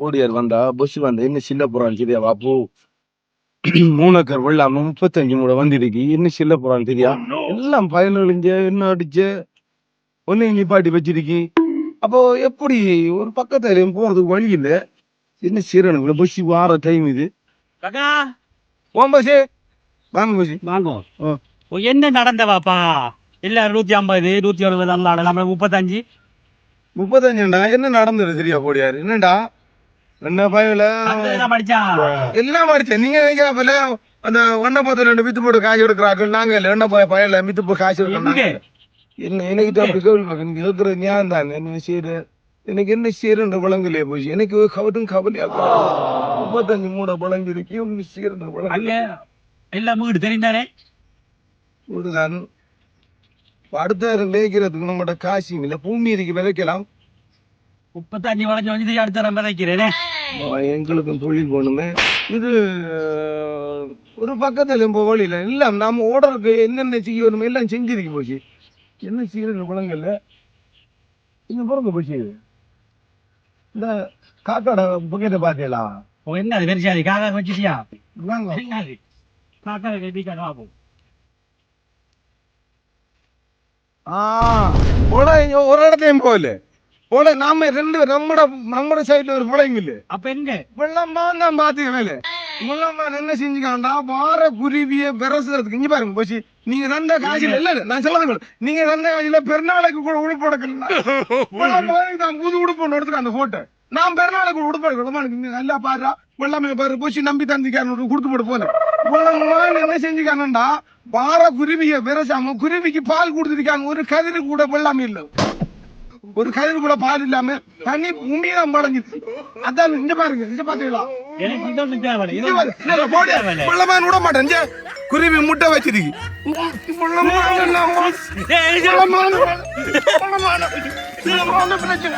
ஓடியார் வந்தா பஸ் வந்தா என்ன சில்ல போறான்னு தெரியா பாப்பு 3 ஏக்கர் வெள்ளாம 35 மூட வந்திருக்கு என்ன சில்ல போறான்னு தெரியா எல்லாம் பயனழிஞ்ச என்ன அடிச்ச ஒன்னு நிப்பாட்டி வச்சிருக்கு அப்போ எப்படி ஒரு பக்கத்துல போறதுக்கு வழி இல்ல என்ன செய்யணும் பஸ் வார டைம் இது காக்கா ஓம் பஸ் வாங்க பஸ் வாங்க என்ன நடந்தவாப்பா இல்ல 150 170 நம்ம 35 35 என்ன நடந்தது சரியா போடியாரு என்னடா என்ன பயல எல்லாம் படிச்சேன் நீங்க நினைக்கிறப்பல அந்த ஒன்ன பார்த்து 2 வித்து போட்டு காசு எடுக்கிறார்கள் நாங்க இல்ல என்ன பயல வித்து போட்டு காசு எடுக்கிறாங்க என்ன எனக்கு அப்படி கேள்வி கேட்கற ஞான் தான் என்ன செய்யற எனக்கு என்ன செய்யற விளங்கலையே போச்சு எனக்கு கவட்டும் கவலையா 35 மூட விளங்கிருக்கு ஒன்னு செய்யற விளங்க எல்லாம் வீடு தெரிந்தானே வீடுதான் அடுத்த விளைக்கிறதுக்கு நம்மகிட்ட காசு இல்ல பூமி இருக்கு விதைக்கலாம் 35 வளைஞ்சு வந்து அடுத்த விதைக்கிறேனே எங்களுக்கும் தொழில் போகணுமே இது ஒரு பக்கத்துல இப்போ வழியில இல்ல நாம ஓடருக்கு என்னென்ன செய்யணும் எல்லாம் செஞ்சிருக்கு போச்சு என்ன செய்யறது குளங்கள்ல இன்னும் பிறகு போச்சு இந்த காக்காட புகையிட்ட பாத்தீங்களா என்ன அது வெறிச்சாதி காக்கா வச்சுட்டியா காக்கா ஆகும் ஒரு இடத்தையும் போகல போல நாம ரெண்டு நம்மட சைட்ல ஒரு பிள்ளைங்க இல்ல அப்ப எங்க வெள்ளம்மான் தான் பாத்துக்க வேலை வெள்ளம்மான் என்ன செஞ்சுக்காண்டா வார குருவிய விரசுறதுக்கு இங்க பாருங்க போச்சு நீங்க தந்த காசில இல்ல நான் சொல்ல நீங்க தந்த காசில பெருநாளைக்கு கூட உடுப்பு எடுக்கலாம் தான் புது உடுப்பு ஒன்று எடுத்துக்க அந்த போட்டோ நான் பெருநாளைக்கு உடுப்பு எடுக்கணும் நல்லா பாடுறா வெள்ளமே பாரு போச்சு நம்பி தந்திக்காரன் கொடுத்து போட்டு போல வெள்ளம்மான் என்ன செஞ்சுக்கானண்டா வார குருவிய விரசாம குருவிக்கு பால் கொடுத்துருக்காங்க ஒரு கதிரு கூட வெள்ளாம இல்லை ஒரு கயிறு கூட பால் இல்லாம தண்ணி பூமியெல்லாம் படைஞ்சிட்டு அதான் இங்க பாருங்க இங்க பாத்தீங்களா விட மாட்டேன் குருவி முட்டை வச்சிருக்கு பிரச்சனை